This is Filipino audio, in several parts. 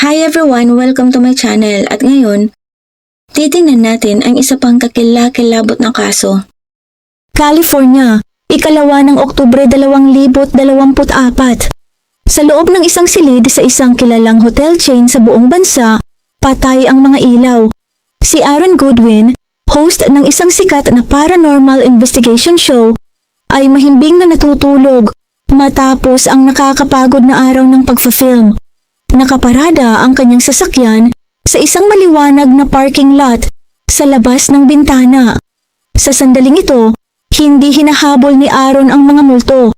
Hi everyone! Welcome to my channel at ngayon, titingnan natin ang isa pang kakilakilabot na kaso. California, ikalawa ng Oktubre 2024. Sa loob ng isang silid sa isang kilalang hotel chain sa buong bansa, patay ang mga ilaw. Si Aaron Goodwin, host ng isang sikat na paranormal investigation show, ay mahimbing na natutulog matapos ang nakakapagod na araw ng pagfa-film. Nakaparada ang kanyang sasakyan sa isang maliwanag na parking lot sa labas ng bintana. Sa sandaling ito, hindi hinahabol ni Aaron ang mga multo.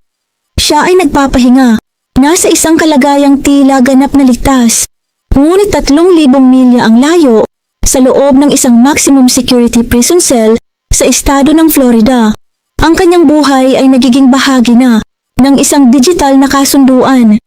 Siya ay nagpapahinga, nasa isang kalagayang tila ganap na ligtas. Ngunit 3,000 milya ang layo sa loob ng isang maximum security prison cell sa estado ng Florida. Ang kanyang buhay ay nagiging bahagi na ng isang digital na kasunduan.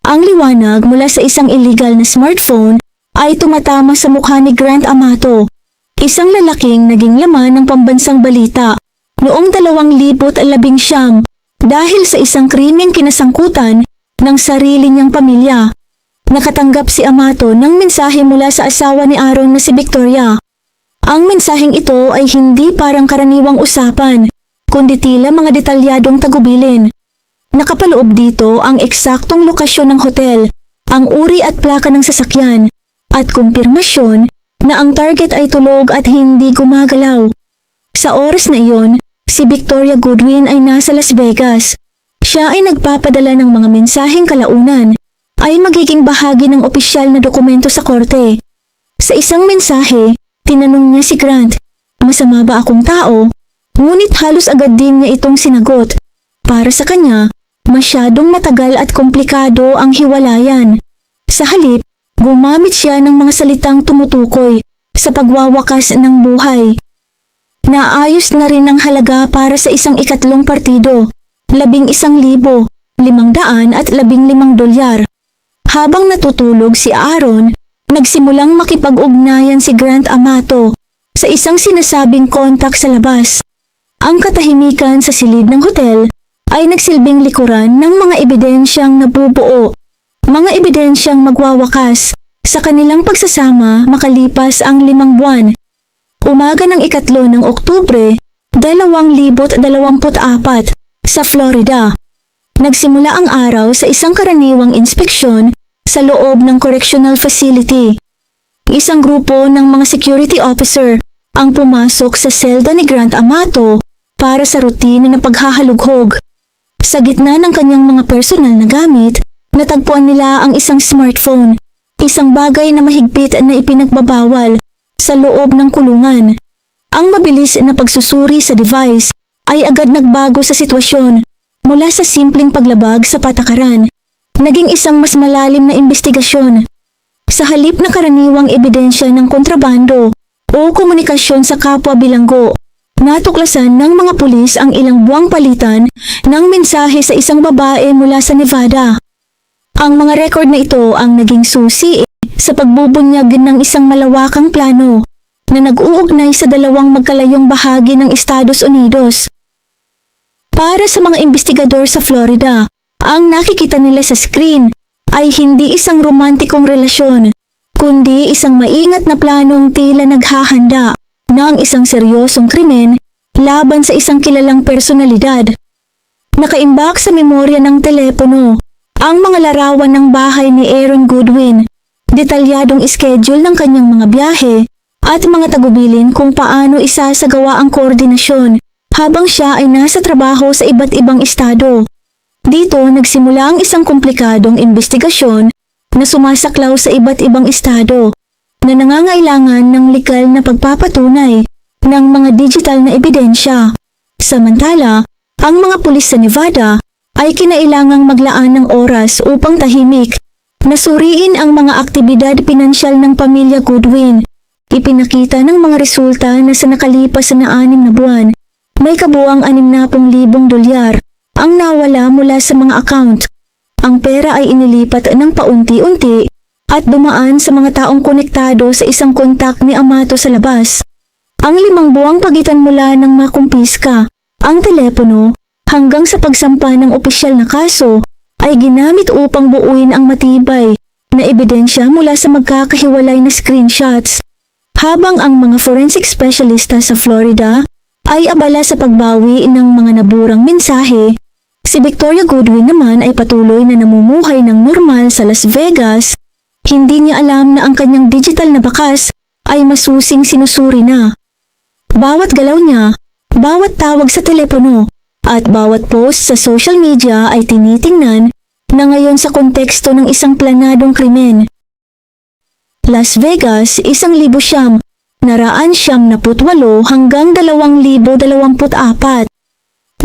Ang liwanag mula sa isang illegal na smartphone ay tumatama sa mukha ni Grant Amato, isang lalaking naging laman ng pambansang balita noong 2019 dahil sa isang krimeng kinasangkutan ng sarili niyang pamilya. Nakatanggap si Amato ng mensahe mula sa asawa ni Aaron na si Victoria. Ang mensaheng ito ay hindi parang karaniwang usapan, kundi tila mga detalyadong tagubilin. Nakapaloob dito ang eksaktong lokasyon ng hotel, ang uri at plaka ng sasakyan, at kumpirmasyon na ang target ay tulog at hindi gumagalaw. Sa oras na iyon, si Victoria Goodwin ay nasa Las Vegas. Siya ay nagpapadala ng mga mensaheng kalaunan ay magiging bahagi ng opisyal na dokumento sa korte. Sa isang mensahe, tinanong niya si Grant, "Masama ba akong tao?" Ngunit halos agad din niya itong sinagot. Para sa kanya, masyadong matagal at komplikado ang hiwalayan. Sa halip, gumamit siya ng mga salitang tumutukoy sa pagwawakas ng buhay. Naayos na rin ang halaga para sa isang ikatlong partido, $11,515. Habang natutulog si Aaron, nagsimulang makipag-ugnayan si Grant Amato sa isang sinasabing kontak sa labas. Ang katahimikan sa silid ng hotel ay nagsilbing likuran ng mga ebidensyang nabubuo, mga ebidensyang magwawakas sa kanilang pagsasama makalipas ang 5 buwan. Umaga ng ikatlo ng Oktubre, 2024 sa Florida. Nagsimula ang araw sa isang karaniwang inspeksyon sa loob ng correctional facility. Isang grupo ng mga security officer ang pumasok sa selda ni Grant Amato para sa rutina na paghahalughog. Sa gitna ng kanyang mga personal na gamit, natagpuan nila ang isang smartphone, isang bagay na mahigpit na ipinagbabawal sa loob ng kulungan. Ang mabilis na pagsusuri sa device ay agad nagbago sa sitwasyon mula sa simpleng paglabag sa patakaran. Naging isang mas malalim na investigasyon. Sa halip na karaniwang ebidensya ng kontrabando o komunikasyon sa kapwa bilanggo, natuklasan ng mga pulis ang ilang buwang palitan ng mensahe sa isang babae mula sa Nevada. Ang mga record na ito ang naging susi sa pagbubunyag ng isang malawakang plano na nag-uugnay sa dalawang magkalayong bahagi ng Estados Unidos. Para sa mga investigador sa Florida, ang nakikita nila sa screen ay hindi isang romantikong relasyon, kundi isang maingat na planong tila naghahanda ng isang seryosong krimen laban sa isang kilalang personalidad. Nakaimbak sa memorya ng telepono ang mga larawan ng bahay ni Aaron Goodwin, detalyadong schedule ng kanyang mga biyahe at mga tagubilin kung paano isasagawa ang koordinasyon habang siya ay nasa trabaho sa iba't ibang estado. Dito nagsimula ang isang komplikadong investigasyon na sumasaklaw sa iba't ibang estado na nangangailangan ng legal na pagpapatunay ng mga digital na ebidensya. Samantala, ang mga pulis sa Nevada ay kinailangang maglaan ng oras upang tahimik na suriin ang mga aktibidad pinansyal ng pamilya Goodwin. Ipinakita ng mga resulta na sa nakalipas na 6 na buwan, may kabuang $60,000 ang nawala mula sa mga account. Ang pera ay inilipat ng paunti-unti at dumaan sa mga taong konektado sa isang kontak ni Amato sa labas. Ang 5 buwang pagitan mula ng makumpiska ang telepono hanggang sa pagsampa ng opisyal na kaso ay ginamit upang buuin ang matibay na ebidensya mula sa magkakahiwalay na screenshots. Habang ang mga forensic specialista sa Florida ay abala sa pagbawi ng mga naburang mensahe, si Victoria Goodwin naman ay patuloy na namumuhay ng normal sa Las Vegas. Hindi niya alam na ang kanyang digital na bakas ay masusing sinusuri na. Bawat galaw niya, bawat tawag sa telepono, at bawat post sa social media ay tinitingnan na ngayon sa konteksto ng isang planadong krimen. Las Vegas, 1,000 naraan 78 hanggang 2,024.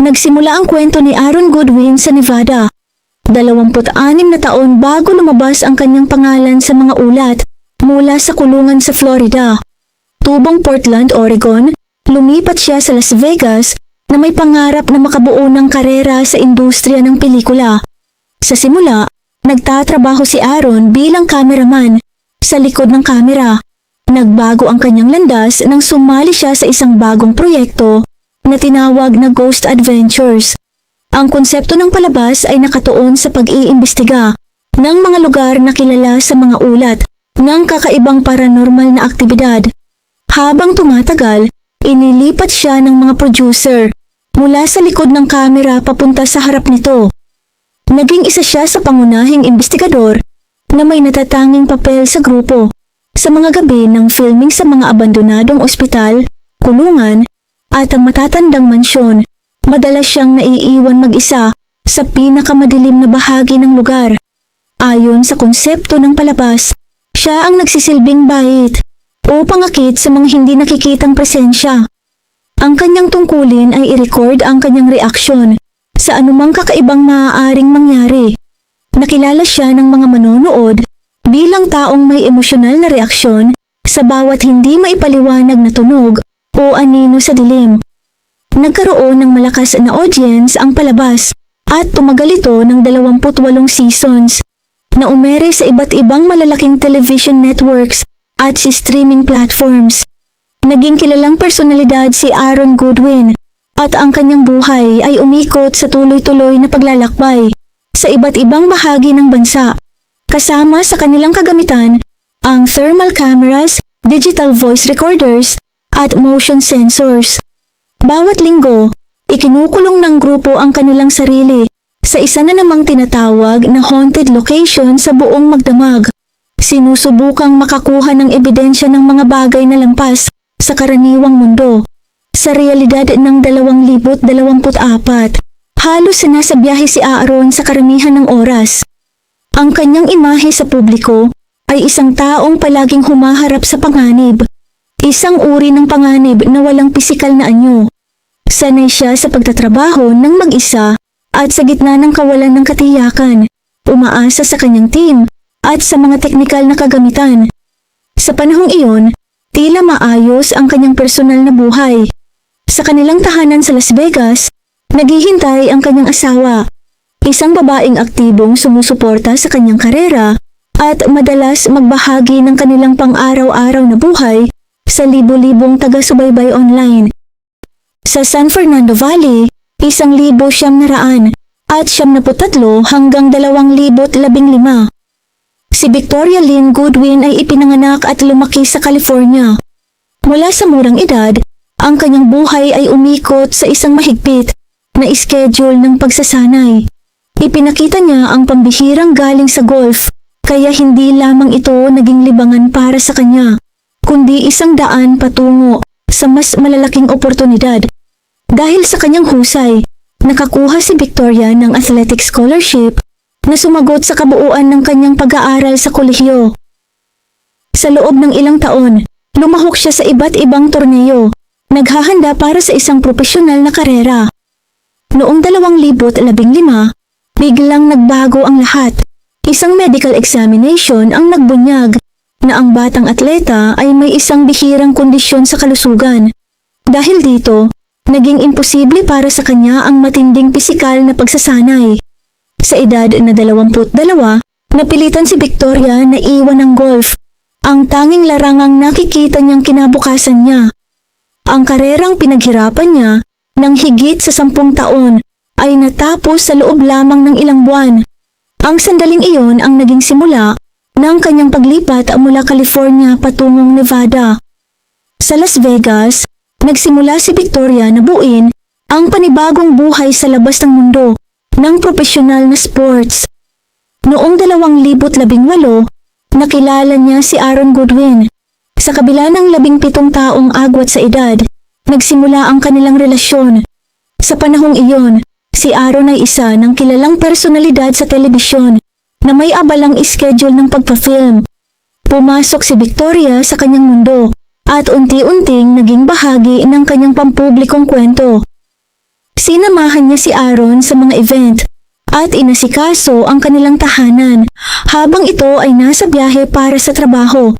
Nagsimula ang kwento ni Aaron Goodwin sa Nevada. 26 na taon bago lumabas ang kanyang pangalan sa mga ulat mula sa kulungan sa Florida. Tubong Portland, Oregon, lumipat siya sa Las Vegas na may pangarap na makabuo ng karera sa industriya ng pelikula. Sa simula, nagtatrabaho si Aaron bilang cameraman sa likod ng kamera. Nagbago ang kanyang landas nang sumali siya sa isang bagong proyekto na tinawag na Ghost Adventures. Ang konsepto ng palabas ay nakatuon sa pag-iimbestiga ng mga lugar na kilala sa mga ulat ng kakaibang paranormal na aktibidad. Habang tumatagal, inilipat siya ng mga producer mula sa likod ng kamera papunta sa harap nito. Naging isa siya sa pangunahing investigador na may natatanging papel sa grupo sa mga gabi ng filming sa mga abandonadong ospital, kulungan, at ang matatandang mansyon. Madalas siyang naiiwan mag-isa sa pinakamadilim na bahagi ng lugar. Ayon sa konsepto ng palabas, siya ang nagsisilbing bait o pangakit sa mga hindi nakikitang presensya. Ang kanyang tungkulin ay i-record ang kanyang reaksyon sa anumang kakaibang maaaring mangyari. Nakilala siya ng mga manonood bilang taong may emosyonal na reaksyon sa bawat hindi maipaliwanag na tunog o anino sa dilim. Nagkaroon ng malakas na audience ang palabas at tumagal ito ng 28 seasons na umere sa iba't ibang malalaking television networks at si streaming platforms. Naging kilalang personalidad si Aaron Goodwin at ang kanyang buhay ay umikot sa tuloy-tuloy na paglalakbay sa iba't ibang bahagi ng bansa. Kasama sa kanilang kagamitan ang thermal cameras, digital voice recorders, at motion sensors. Bawat linggo, ikinukulong ng grupo ang kanilang sarili sa isa na namang tinatawag na haunted location sa buong magdamag. Sinusubukang makakuha ng ebidensya ng mga bagay na lampas sa karaniwang mundo. Sa realidad ng 2024, halos nasa biyahe si Aaron sa karamihan ng oras. Ang kanyang imahe sa publiko ay isang taong palaging humaharap sa panganib. Isang uri ng panganib na walang pisikal na anyo. Sanay siya sa pagtatrabaho ng mag-isa at sa gitna ng kawalan ng katiyakan. Umaasa sa kanyang team at sa mga teknikal na kagamitan. Sa panahong iyon, tila maayos ang kanyang personal na buhay. Sa kanilang tahanan sa Las Vegas, naghihintay ang kanyang asawa, isang babaeng aktibong sumusuporta sa kanyang karera at madalas magbahagi ng kanilang pang-araw-araw na buhay sa libo-libong taga-subaybay online. Sa San Fernando Valley, 1,900 at 73 hanggang 2,015. Si Victoria Lynn Goodwin ay ipinanganak at lumaki sa California. Mula sa murang edad, ang kanyang buhay ay umikot sa isang mahigpit na schedule ng pagsasanay. Ipinakita niya ang pambihirang galing sa golf, kaya hindi lamang ito naging libangan para sa kanya, kundi isang daan patungo sa mas malalaking oportunidad. Dahil sa kanyang husay, nakakuha si Victoria ng athletic scholarship na sumagot sa kabuuan ng kanyang pag-aaral sa kolehiyo. Sa loob ng ilang taon, lumahok siya sa iba't ibang torneo, naghahanda para sa isang profesional na karera. Noong 2015, biglang nagbago ang lahat. Isang medical examination ang nagbunyag na ang batang atleta ay may isang bihirang kondisyon sa kalusugan. Dahil dito, naging imposible para sa kanya ang matinding pisikal na pagsasanay. Sa edad na 22, napilitan si Victoria na iwan ang golf, ang tanging larangang nakikita niyang kinabukasan niya. Ang karerang pinaghirapan niya ng higit sa 10 taon ay natapos sa loob lamang ng ilang buwan. Ang sandaling iyon ang naging simula ng kanyang paglipat mula California patungong Nevada. Sa Las Vegas, nagsimula si Victoria na buuin ang panibagong buhay sa labas ng mundo ng profesional na sports. Noong 2018, nakilala niya si Aaron Goodwin. Sa kabila ng 17 taong agwat sa edad, nagsimula ang kanilang relasyon. Sa panahong iyon, si Aaron ay isa ng kilalang personalidad sa telebisyon na may abalang schedule ng pagpa-film. Pumasok si Victoria sa kanyang mundo at unti-unting naging bahagi ng kanyang pampublikong kwento. Sinamahan niya si Aaron sa mga event at inasikaso ang kanilang tahanan habang ito ay nasa biyahe para sa trabaho.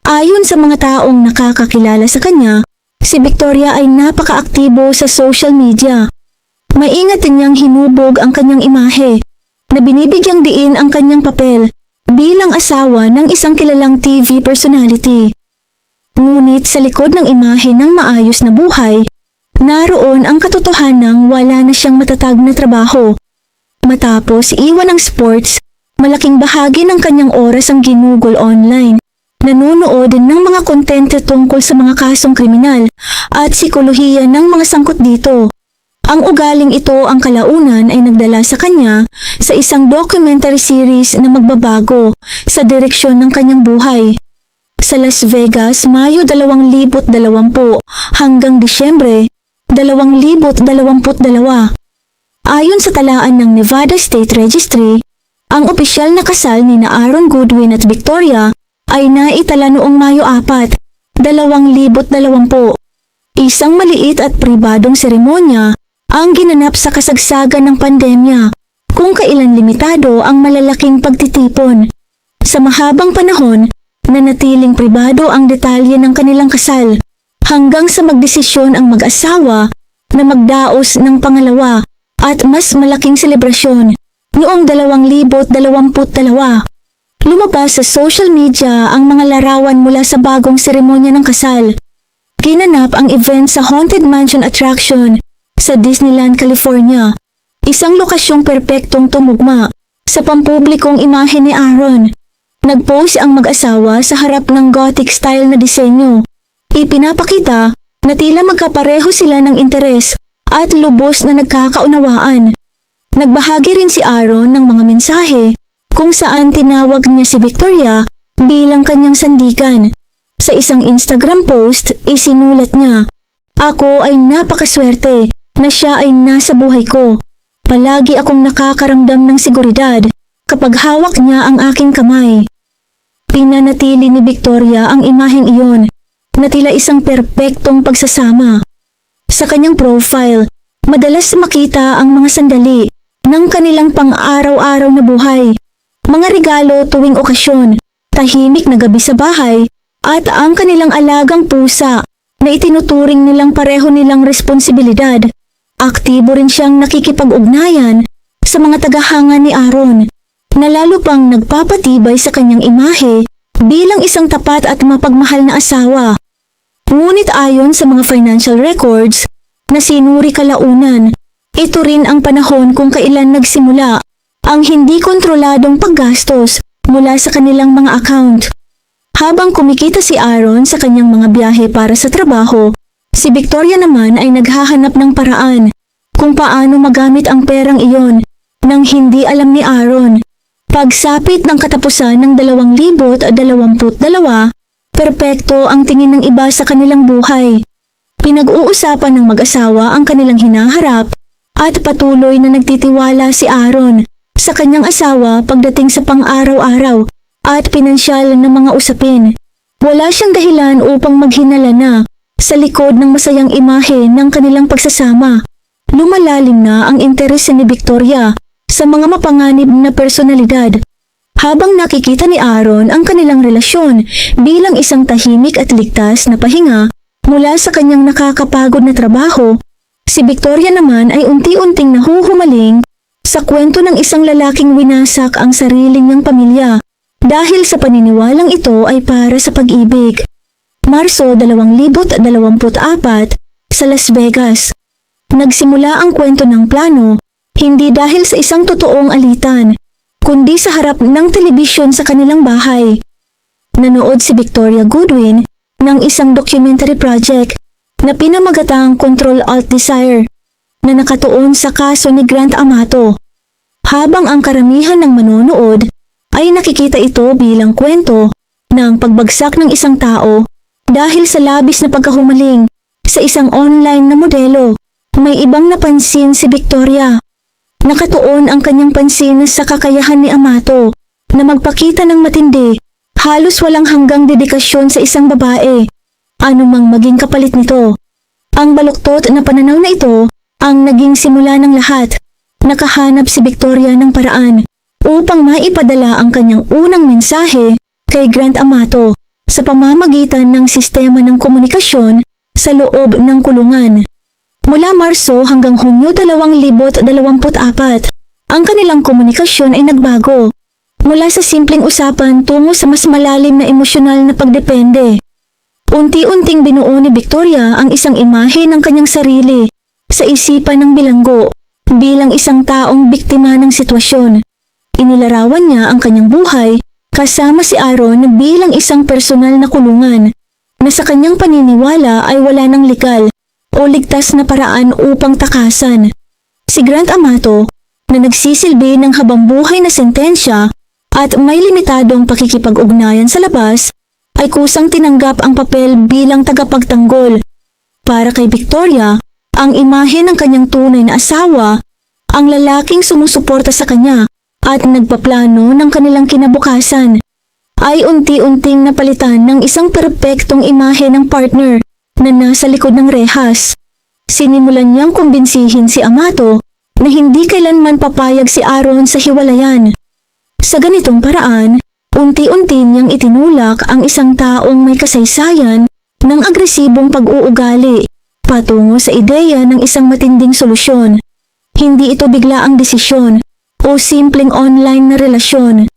Ayon sa mga taong nakakakilala sa kanya, si Victoria ay napaka-aktibo sa social media. Maingat niyang hinubog ang kanyang imahe na binibigyang diin ang kanyang papel bilang asawa ng isang kilalang TV personality. Ngunit sa likod ng imahe ng maayos na buhay, naroon ang katotohanang wala na siyang matatag na trabaho. Matapos iwan ang sports, malaking bahagi ng kanyang oras ang ginugol online. Nanonood din ng mga kontente tungkol sa mga kasong kriminal at psikolohiya ng mga sangkot dito. Ang ugaling ito ang kalaunan ay nagdala sa kanya sa isang documentary series na magbabago sa direksyon ng kanyang buhay. Sa Las Vegas, Mayo 2020 hanggang Disyembre 2022. Ayon sa talaan ng Nevada State Registry, ang opisyal na kasal ni Aaron Goodwin at Victoria ay naitala noong Mayo 4, 2020. Isang maliit at pribadong seremonya ang ginanap sa kasagsagan ng pandemya, kung kailan limitado ang malalaking pagtitipon. Sa mahabang panahon, nanatiling pribado ang detalye ng kanilang kasal, hanggang sa magdesisyon ang mag-asawa na magdaos ng pangalawa at mas malaking selebrasyon noong 2022. Lumabas sa social media ang mga larawan mula sa bagong seremonya ng kasal. Ginanap ang event sa Haunted Mansion Attraction sa Disneyland, California, isang lokasyong perpektong tumugma sa pampublikong imahe ni Aaron. Nag-pose ang mag-asawa sa harap ng gothic style na disenyo. Ipinapakita na tila magkapareho sila ng interes at lubos na nagkakaunawaan. Nagbahagi rin si Aaron ng mga mensahe kung saan tinawag niya si Victoria bilang kanyang sandigan. Sa isang Instagram post, isinulat niya, "Ako ay napakaswerte na siya ay nasa buhay ko. Palagi akong nakakaramdam ng seguridad kapag hawak niya ang aking kamay." Pinanatili ni Victoria ang imaheng iyon na tila isang perpektong pagsasama. Sa kanyang profile, madalas makita ang mga sandali ng kanilang pang-araw-araw na buhay. Mga regalo tuwing okasyon, tahimik na gabi sa bahay, at ang kanilang alagang pusa na itinuturing nilang pareho nilang responsibilidad. Aktibo rin siyang nakikipag-ugnayan sa mga tagahanga ni Aaron, na lalo pang nagpapatibay sa kanyang imahe bilang isang tapat at mapagmahal na asawa. Ngunit ayon sa mga financial records na sinuri kalaunan, ito rin ang panahon kung kailan nagsimula ang hindi kontroladong paggastos mula sa kanilang mga account. Habang kumikita si Aaron sa kanyang mga biyahe para sa trabaho, si Victoria naman ay naghahanap ng paraan kung paano magamit ang perang iyon nang hindi alam ni Aaron. Pagsapit ng katapusan ng 2022, perpekto ang tingin ng iba sa kanilang buhay. Pinag-uusapan ng mag-asawa ang kanilang hinaharap at patuloy na nagtitiwala si Aaron sa kanyang asawa pagdating sa pang-araw-araw at pinansyal na mga usapin. Wala siyang dahilan upang maghinala na sa likod ng masayang imahe ng kanilang pagsasama. Lumalalim na ang interes ni Victoria sa mga mapanganib na personalidad. Habang nakikita ni Aaron ang kanilang relasyon bilang isang tahimik at ligtas na pahinga mula sa kanyang nakakapagod na trabaho, si Victoria naman ay unti-unting nahuhumaling sa kwento ng isang lalaking winasak ang sarili niyang pamilya dahil sa paniniwalang ito ay para sa pag-ibig. Marso 2024 sa Las Vegas. Nagsimula ang kwento ng plano hindi dahil sa isang totoong alitan, kundi sa harap ng telebisyon sa kanilang bahay. Nanood si Victoria Goodwin ng isang documentary project na pinamagatang Control Alt Desire na nakatuon sa kaso ni Grant Amato. Habang ang karamihan ng manonood ay nakikita ito bilang kwento ng pagbagsak ng isang tao dahil sa labis na pagkahumaling sa isang online na modelo, may ibang napansin si Victoria. Nakatuon ang kanyang pansin sa kakayahan ni Amato na magpakita ng matindi, halos walang hanggang dedikasyon sa isang babae, anumang maging kapalit nito. Ang baluktot na pananaw na ito ang naging simula ng lahat. Nakahanap si Victoria ng paraan upang maipadala ang kanyang unang mensahe kay Grant Amato sa pamamagitan ng sistema ng komunikasyon sa loob ng kulungan. Mula Marso hanggang Hunyo 2024, ang kanilang komunikasyon ay nagbago. Mula sa simpleng usapan tungo sa mas malalim na emosyonal na pagdepende. Unti-unting binuo ni Victoria ang isang imahe ng kanyang sarili sa isipan ng bilanggo bilang isang taong biktima ng sitwasyon. Inilarawan niya ang kanyang buhay kasama si Aaron bilang isang personal na kulungan na sa kanyang paniniwala ay wala ng legal o ligtas na paraan upang takasan. Si Grant Amato na nagsisilbi ng habambuhay na sentensya at may limitadong pakikipag-ugnayan sa labas ay kusang tinanggap ang papel bilang tagapagtanggol. Para kay Victoria, ang imahe ng kanyang tunay na asawa, ang lalaking sumusuporta sa kanya at nagpaplano ng kanilang kinabukasan, ay unti-unting napalitan ng isang perpektong imahe ng partner na nasa likod ng rehas. Sinimulan niyang kumbinsihin si Amato na hindi kailanman papayag si Aaron sa hiwalayan. Sa ganitong paraan, unti-unti niyang itinulak ang isang taong may kasaysayan ng agresibong pag-uugali patungo sa ideya ng isang matinding solusyon. Hindi ito bigla ang desisyon o simpleng online na relasyon.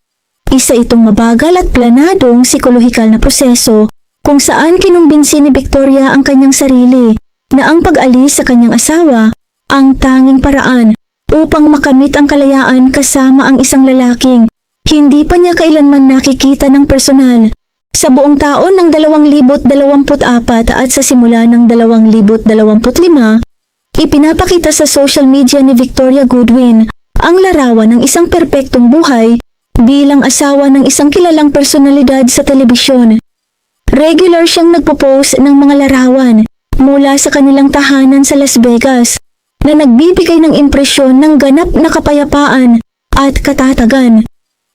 Isa itong mabagal at planadong psikolohikal na proseso kung saan kinumbinsi ni Victoria ang kanyang sarili na ang pag-alis sa kanyang asawa ang tanging paraan upang makamit ang kalayaan kasama ang isang lalaking hindi pa niya kailanman nakikita ng personal. Sa buong taon ng 2024 at sa simula ng 2025, ipinapakita sa social media ni Victoria Goodwin ang larawan ng isang perpektong buhay bilang asawa ng isang kilalang personalidad sa telebisyon. Regular siyang nagpo-post ng mga larawan mula sa kanilang tahanan sa Las Vegas na nagbibigay ng impresyon ng ganap na kapayapaan at katatagan.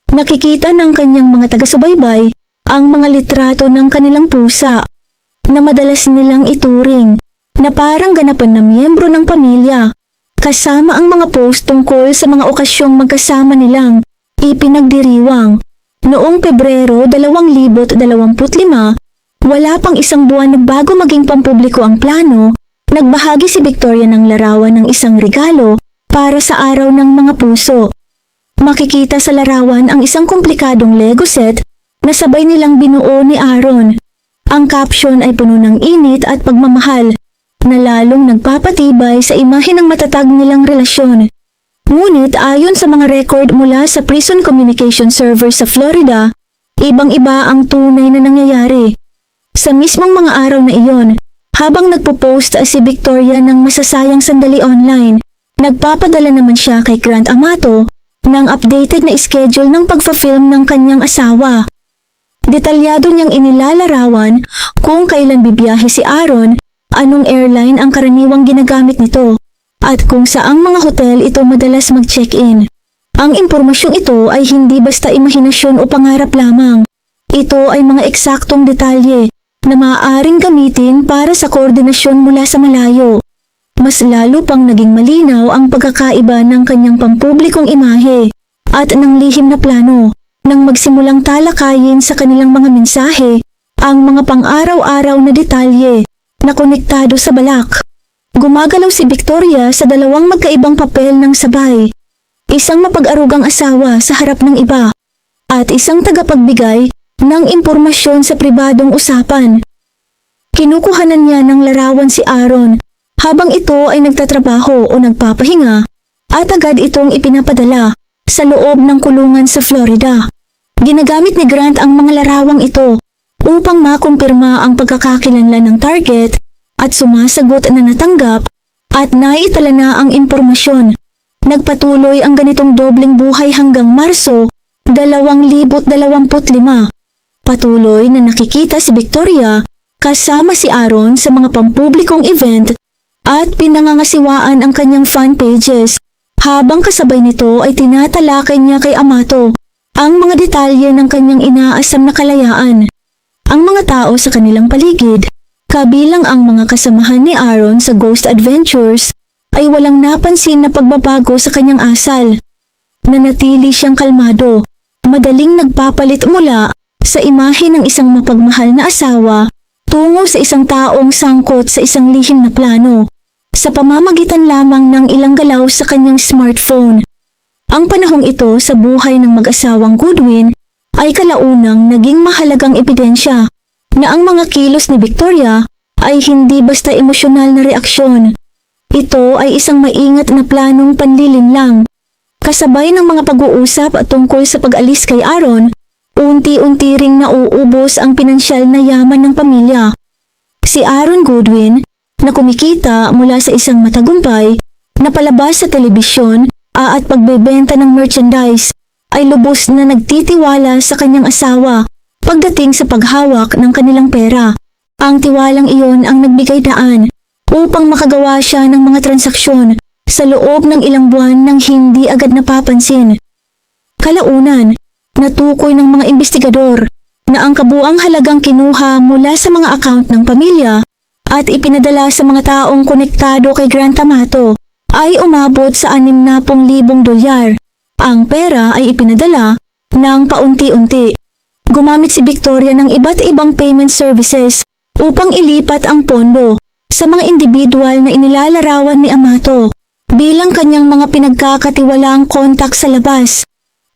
Nakikita ng kanyang mga taga-subaybay ang mga litrato ng kanilang pusa na madalas nilang ituring na parang ganapan na miyembro ng pamilya, kasama ang mga post tungkol sa mga okasyong magkasama nilang ipinagdiriwang. Noong Pebrero 2025, wala pang isang buwan na bago maging pampubliko ang plano, nagbahagi si Victoria ng larawan ng isang regalo para sa Araw ng Mga Puso. Makikita sa larawan ang isang komplikadong Lego set na sabay nilang binuo ni Aaron. Ang caption ay puno ng init at pagmamahal na lalong nagpapatibay sa imahe ng matatag nilang relasyon. Ngunit ayon sa mga record mula sa prison communication server sa Florida, ibang-iba ang tunay na nangyayari. Sa mismong mga araw na iyon, habang nagpo-post si Victoria ng masasayang sandali online, nagpapadala naman siya kay Grant Amato ng updated na schedule ng pagfa-film ng kanyang asawa. Detalyado niyang inilalarawan kung kailan bibiyahe si Aaron, anong airline ang karaniwang ginagamit nito, at kung saang mga hotel ito madalas mag-check-in. Ang impormasyong ito ay hindi basta imahinasyon o pangarap lamang. Ito ay mga eksaktong detalye na maaaring gamitin para sa koordinasyon mula sa malayo. Mas lalo pang naging malinaw ang pagkakaiba ng kanyang pampublikong imahe at ng lihim na plano nang magsimulang talakayin sa kanilang mga mensahe ang mga pang-araw-araw na detalye na konektado sa balak. Gumagalaw si Victoria sa dalawang magkaibang papel ng sabay. Isang mapag-arugang asawa sa harap ng iba at isang tagapagbigay ng impormasyon sa pribadong usapan. Kinukuhanan niya ng larawan si Aaron habang ito ay nagtatrabaho o nagpapahinga at agad itong ipinapadala sa loob ng kulungan sa Florida. Ginagamit ni Grant ang mga larawang ito upang makumpirma ang pagkakakilanlan ng target at sumasagot na natanggap at naitala na ang impormasyon. Nagpatuloy ang ganitong dobleng buhay hanggang Marso 2025. Patuloy na nakikita si Victoria kasama si Aaron sa mga pampublikong event at pinangangasiwaan ang kanyang fan pages habang kasabay nito ay tinatalakay niya kay Amato ang mga detalye ng kanyang inaasam na kalayaan. Ang mga tao sa kanilang paligid, kabilang ang mga kasamahan ni Aaron sa Ghost Adventures, ay walang napansin na pagbabago sa kanyang asal. Nanatili siyang kalmado, madaling nagpapalit mula sa imahe ng isang mapagmahal na asawa tungo sa isang taong sangkot sa isang lihim na plano, sa pamamagitan lamang ng ilang galaw sa kanyang smartphone. Ang panahong ito sa buhay ng mag-asawang Goodwin ay kalaunang naging mahalagang ebidensya na ang mga kilos ni Victoria ay hindi basta emosyonal na reaksyon. Ito ay isang maingat na planong panlilinlang. Kasabay ng mga pag-uusap at tungkol sa pag-alis kay Aaron, unti-unti ring nauubos ang pinansyal na yaman ng pamilya. Si Aaron Goodwin, na kumikita mula sa isang matagumpay na palabas sa telebisyon at pagbebenta ng merchandise, ay lubos na nagtitiwala sa kanyang asawa pagdating sa paghawak ng kanilang pera. Ang tiwalang iyon ang nagbigay daan upang makagawa siya ng mga transaksyon sa loob ng ilang buwan nang hindi agad napapansin. Kalaunan, natukoy ng mga investigador na ang kabuang halagang kinuha mula sa mga account ng pamilya at ipinadala sa mga taong konektado kay Grant Amato ay umabot sa $60,000. Ang pera ay ipinadala ng paunti-unti. Gumamit si Victoria ng iba't ibang payment services upang ilipat ang pondo sa mga individual na inilalarawan ni Amato bilang kanyang mga pinagkakatiwalaang kontak sa labas.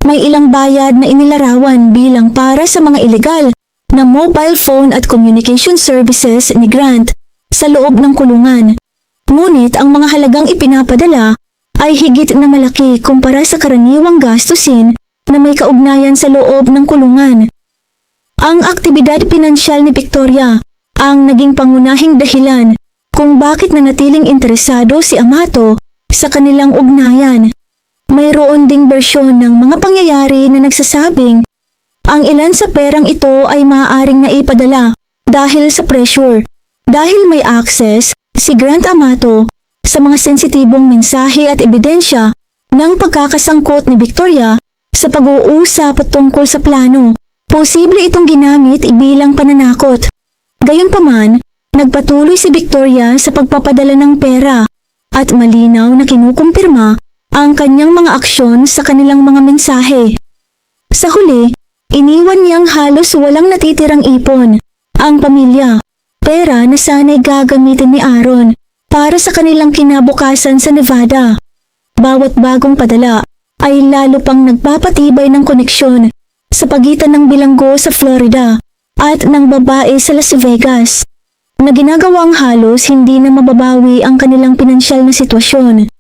May ilang bayad na inilarawan bilang para sa mga ilegal na mobile phone at communication services ni Grant sa loob ng kulungan. Ngunit ang mga halagang ipinapadala ay higit na malaki kumpara sa karaniwang gastusin na may kaugnayan sa loob ng kulungan. Ang aktibidad pinansyal ni Victoria ang naging pangunahing dahilan kung bakit nanatiling interesado si Amato sa kanilang ugnayan. Mayroon ding bersyon ng mga pangyayari na nagsasabing ang ilan sa perang ito ay maaaring naipadala dahil sa pressure. Dahil may access si Grant Amato sa mga sensitibong mensahe at ebidensya ng pagkakasangkot ni Victoria sa pag-uusap tungkol sa plano, posible itong ginamit bilang pananakot. Gayunpaman, nagpatuloy si Victoria sa pagpapadala ng pera at malinaw na kinukumpirma ang kanyang mga aksyon sa kanilang mga mensahe. Sa huli, iniwan niyang halos walang natitirang ipon ang pamilya, pera na sana'y gagamitin ni Aaron para sa kanilang kinabukasan sa Nevada. Bawat bagong padala ay lalo pang nagpapatibay ng koneksyon sa pagitan ng bilanggo sa Florida at ng babae sa Las Vegas, na ginagawang halos hindi na mababawi ang kanilang pinansyal na sitwasyon.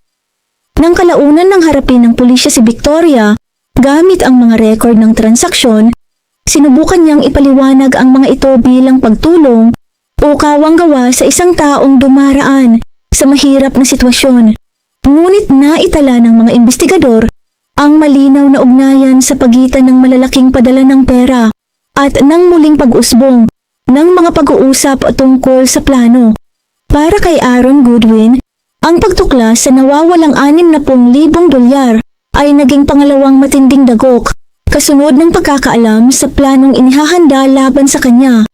Nang kalaunan ng harapin ng pulisya si Victoria gamit ang mga record ng transaksyon, sinubukan niyang ipaliwanag ang mga ito bilang pagtulong o kawang-gawa sa isang taong dumaraan sa mahirap na sitwasyon. Ngunit naitala ng mga investigador ang malinaw na ugnayan sa pagitan ng malalaking padala ng pera at ng muling pag-usbong ng mga pag-uusap tungkol sa plano. Para kay Aaron Goodwin, ang pagtuklas sa nawawalang $60,000 ay naging pangalawang matinding dagok kasunod ng pagkakaalam sa planong inihahanda laban sa kanya.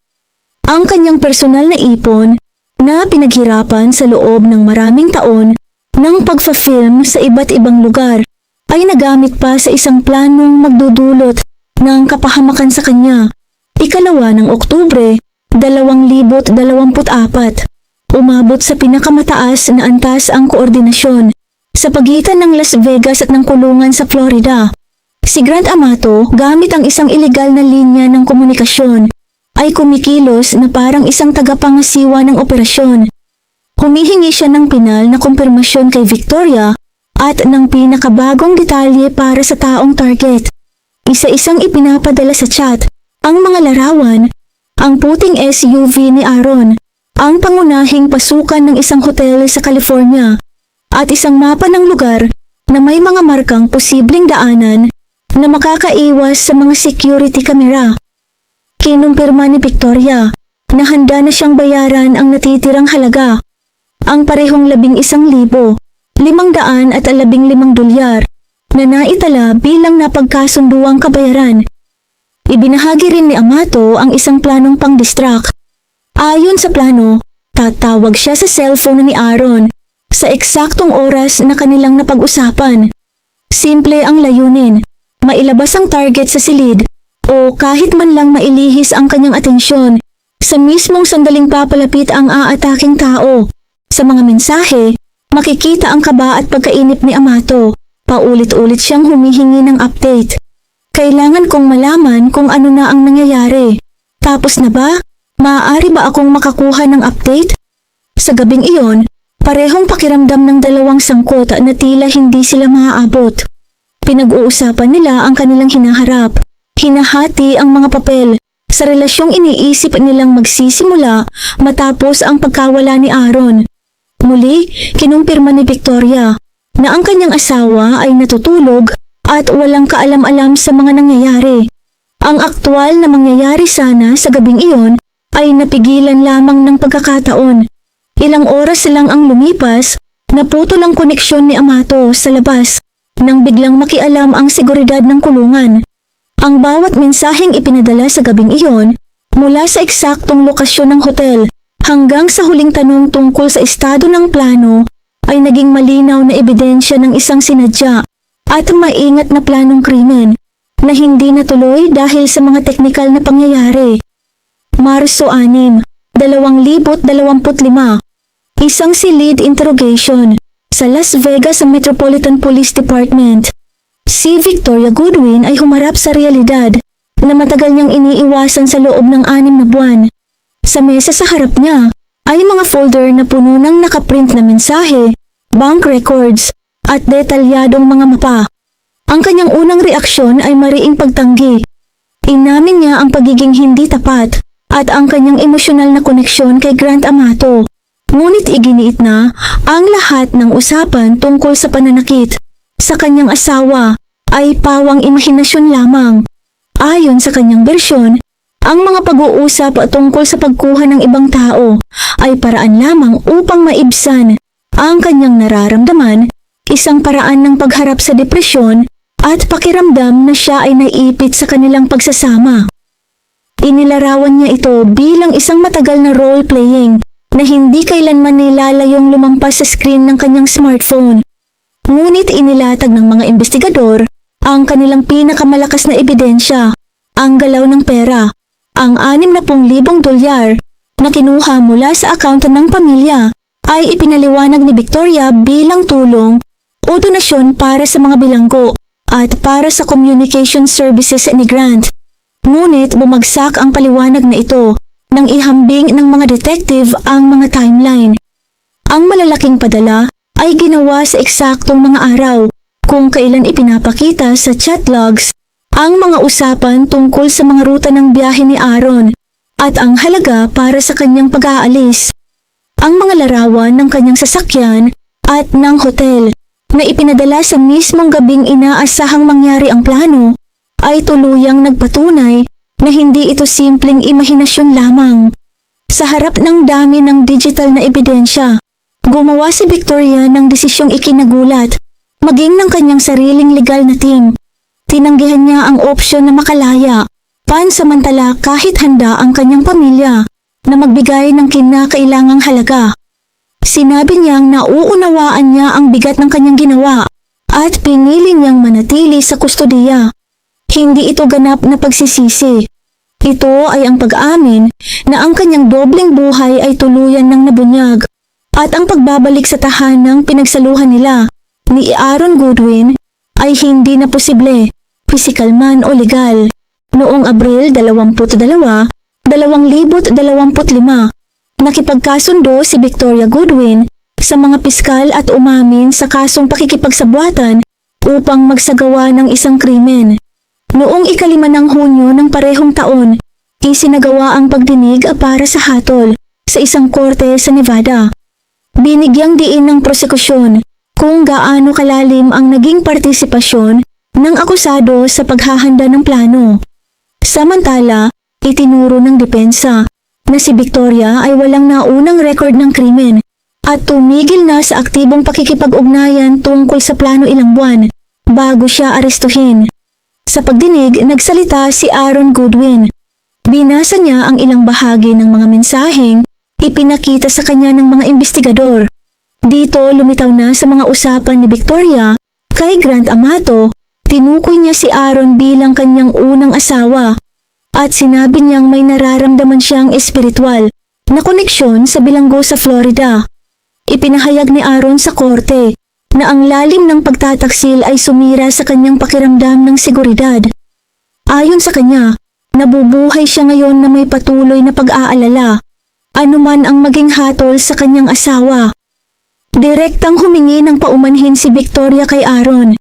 Ang kanyang personal na ipon na pinaghirapan sa loob ng maraming taon ng pagfa-film sa iba't ibang lugar ay nagamit pa sa isang planong magdudulot ng kapahamakan sa kanya. Ikalawa ng Oktubre, 2024, umabot sa pinakamataas na antas ang koordinasyon sa pagitan ng Las Vegas at ng kulungan sa Florida. Si Grant Amato, gamit ang isang ilegal na linya ng komunikasyon, ay kumikilos na parang isang tagapangasiwa ng operasyon. Humihingi siya ng pinal na kumpirmasyon kay Victoria at ng pinakabagong detalye para sa taong target. Isa-isang ipinapadala sa chat ang mga larawan, ang puting SUV ni Aaron, ang pangunahing pasukan ng isang hotel sa California, at isang mapa ng lugar na may mga markang posibleng daanan na makakaiwas sa mga security camera. Kinumpirma ni Victoria na handa na siyang bayaran ang natitirang halaga, ang parehong $11,515 na naitala bilang napagkasunduang kabayaran. Ibinahagi rin ni Amato ang isang planong pang-distract. Ayon sa plano, tatawag siya sa cellphone ni Aaron sa eksaktong oras na kanilang napag-usapan. Simple ang layunin, mailabas ang target sa silid o kahit man lang mailihis ang kanyang atensyon sa mismong sandaling papalapit ang aataking tao. Sa mga mensahe, makikita ang kaba at pagkainip ni Amato. Paulit-ulit siyang humihingi ng update. Kailangan kong malaman kung ano na ang nangyayari. Tapos na ba? Maaari ba akong makakuha ng update? Sa gabing iyon, parehong pakiramdam ng dalawang sangkot na tila hindi sila maaabot. Pinag-uusapan nila ang kanilang hinaharap. Hinahati ang mga papel sa relasyong iniisip nilang magsisimula matapos ang pagkawala ni Aaron. Muli, kinumpirma ni Victoria na ang kanyang asawa ay natutulog at walang kaalam-alam sa mga nangyayari. Ang aktwal na mangyayari sana sa gabing iyon ay napigilan lamang ng pagkakataon. Ilang oras lang ang lumipas, naputol ang koneksyon ni Amato sa labas nang biglang makialam ang seguridad ng kulungan. Ang bawat mensaheng ipinadala sa gabing iyon mula sa eksaktong lokasyon ng hotel hanggang sa huling tanong tungkol sa estado ng plano ay naging malinaw na ebidensya ng isang sinadya at maingat na planong krimen na hindi natuloy dahil sa mga teknikal na pangyayari. Marso 6, 2025, isang silid interrogation sa Las Vegas Metropolitan Police Department. Si Victoria Goodwin ay humarap sa realidad na matagal niyang iniiwasan sa loob ng 6 na buwan. Sa mesa sa harap niya ay mga folder na puno ng nakaprint na mensahe, bank records, at detalyadong mga mapa. Ang kanyang unang reaksyon ay mariing pagtanggi. Inamin niya ang pagiging hindi tapat at ang kanyang emosyonal na koneksyon kay Grant Amato. Ngunit iginiit na ang lahat ng usapan tungkol sa pananakit sa kanyang asawa ay pawang imahinasyon lamang. Ayon sa kanyang bersyon, ang mga pag-uusap tungkol sa pagkuha ng ibang tao ay paraan lamang upang maibsan ang kanyang nararamdaman, isang paraan ng pagharap sa depresyon at pakiramdam na siya ay naipit sa kanilang pagsasama. Inilarawan niya ito bilang isang matagal na role-playing na hindi kailanman nilalayong lumampas sa screen ng kanyang smartphone. Ngunit inilatag ng mga investigador ang kanilang pinakamalakas na ebidensya, ang galaw ng pera, ang $60,000 na kinuha mula sa account ng pamilya ay ipinaliwanag ni Victoria bilang tulong o donasyon para sa mga bilanggo at para sa communication services ni Grant. Ngunit bumagsak ang paliwanag na ito nang ihambing ng mga detective ang mga timeline. Ang malalaking padala ay ginawa sa eksaktong mga araw kung kailan ipinapakita sa chat logs ang mga usapan tungkol sa mga ruta ng biyahe ni Aaron at ang halaga para sa kanyang pag-aalis. Ang mga larawan ng kanyang sasakyan at ng hotel na ipinadala sa mismong gabing inaasahang mangyari ang plano ay tuluyang nagpatunay na hindi ito simpleng imahinasyon lamang. Sa harap ng dami ng digital na ebidensya, gumawa si Victoria ng desisyong ikinagulat, maging ng kanyang sariling legal na team. Tinanggihan niya ang opsyon na makalaya, pansamantala kahit handa ang kanyang pamilya na magbigay ng kinakailangang halaga. Sinabi niyang nauunawaan niya ang bigat ng kanyang ginawa at pinili niyang manatili sa kustodiya. Hindi ito ganap na pagsisisi. Ito ay ang pag-amin na ang kanyang dobleng buhay ay tuluyan ng nabunyag at ang pagbabalik sa tahanang pinagsaluhan nila ni Aaron Goodwin ay hindi na posible, pisikal man o legal. Noong Abril 22, 2025, nakipagkasundo si Victoria Goodwin sa mga piskal at umamin sa kasong pakikipagsabwatan upang magsagawa ng isang krimen. Noong 5 ng Hunyo ng parehong taon, isinagawa ang pagdinig para sa hatol sa isang korte sa Nevada. Binigyang diin ng prosekusyon kung gaano kalalim ang naging partisipasyon ng akusado sa paghahanda ng plano. Samantala, itinuro ng depensa na si Victoria ay walang naunang record ng krimen at tumigil na sa aktibong pakikipag-ugnayan tungkol sa plano ilang buwan bago siya arestuhin. Sa pagdinig, nagsalita si Aaron Goodwin. Binasa niya ang ilang bahagi ng mga mensaheng ipinakita sa kanya ng mga investigador. Dito lumitaw na sa mga usapan ni Victoria kay Grant Amato, tinukoy niya si Aaron bilang kanyang unang asawa at sinabi niyang may nararamdaman siyang espiritual na koneksyon sa bilanggo sa Florida. Ipinahayag ni Aaron sa korte na ang lalim ng pagtataksil ay sumira sa kanyang pakiramdam ng seguridad. Ayon sa kanya, nabubuhay siya ngayon na may patuloy na pag-aalala, anuman ang maging hatol sa kanyang asawa. Direktang humingi ng paumanhin si Victoria kay Aaron.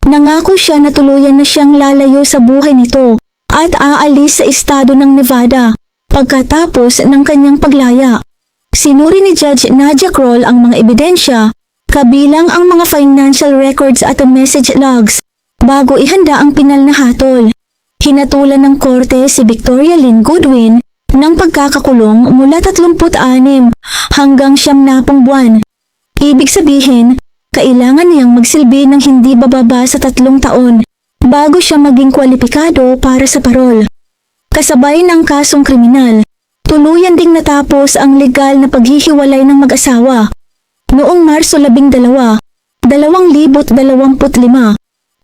Nangako siya na tuluyan na siyang lalayo sa buhay nito at aalis sa estado ng Nevada pagkatapos ng kanyang paglaya. Sinuri ni Judge Nadia Kroll ang mga ebidensya, kabilang ang mga financial records at message logs, bago ihanda ang pinal na hatol. Hinatulan ng korte si Victoria Lynn Goodwin ng pagkakakulong mula 36 hanggang 90 buwan. Ibig sabihin, kailangan niyang magsilbi ng hindi bababa sa 3 taon bago siya maging kwalipikado para sa parol. Kasabay ng kasong kriminal, tuluyan ding natapos ang legal na paghihiwalay ng mag-asawa. Noong Marso 12, 2025,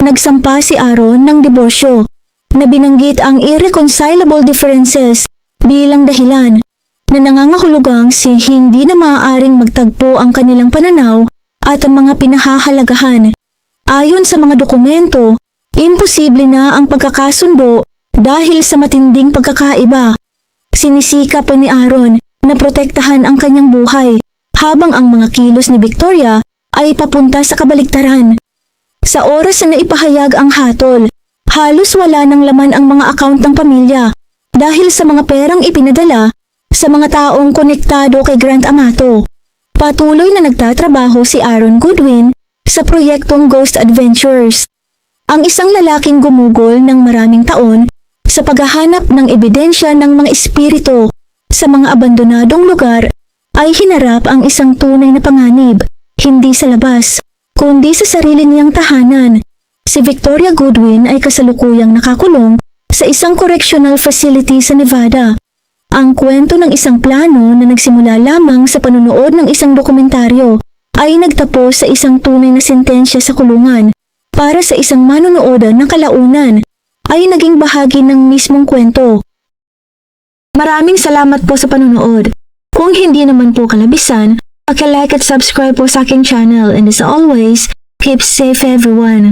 nagsampa si Aaron ng diborsyo na binanggit ang irreconcilable differences bilang dahilan na nangangahulugang hindi na maaaring magtagpo ang kanilang pananaw at ang mga pinahahalagahan. Ayon sa mga dokumento, imposible na ang pagkakasundo dahil sa matinding pagkakaiba. Sinisikap ni Aaron na protektahan ang kanyang buhay habang ang mga kilos ni Victoria ay papunta sa kabaligtaran. Sa oras na naipahayag ang hatol, halos wala ng laman ang mga account ng pamilya dahil sa mga perang ipinadala sa mga taong konektado kay Grant Amato. Patuloy na nagtatrabaho si Aaron Goodwin sa proyektong Ghost Adventures, ang isang lalaking gumugol ng maraming taon sa paghahanap ng ebidensya ng mga espiritu sa mga abandonadong lugar, ay hinarap ang isang tunay na panganib, hindi sa labas, kundi sa sarili niyang tahanan. Si Victoria Goodwin ay kasalukuyang nakakulong sa isang correctional facility sa Nevada. Ang kwento ng isang plano na nagsimula lamang sa panunood ng isang dokumentaryo ay nagtapos sa isang tunay na sentensya sa kulungan para sa isang manunoodan ng kalaunan ay naging bahagi ng mismong kwento. Maraming salamat po sa panunood. Kung hindi naman po kalabisan, paki-like at subscribe po sa aking channel, and as always, keep safe everyone.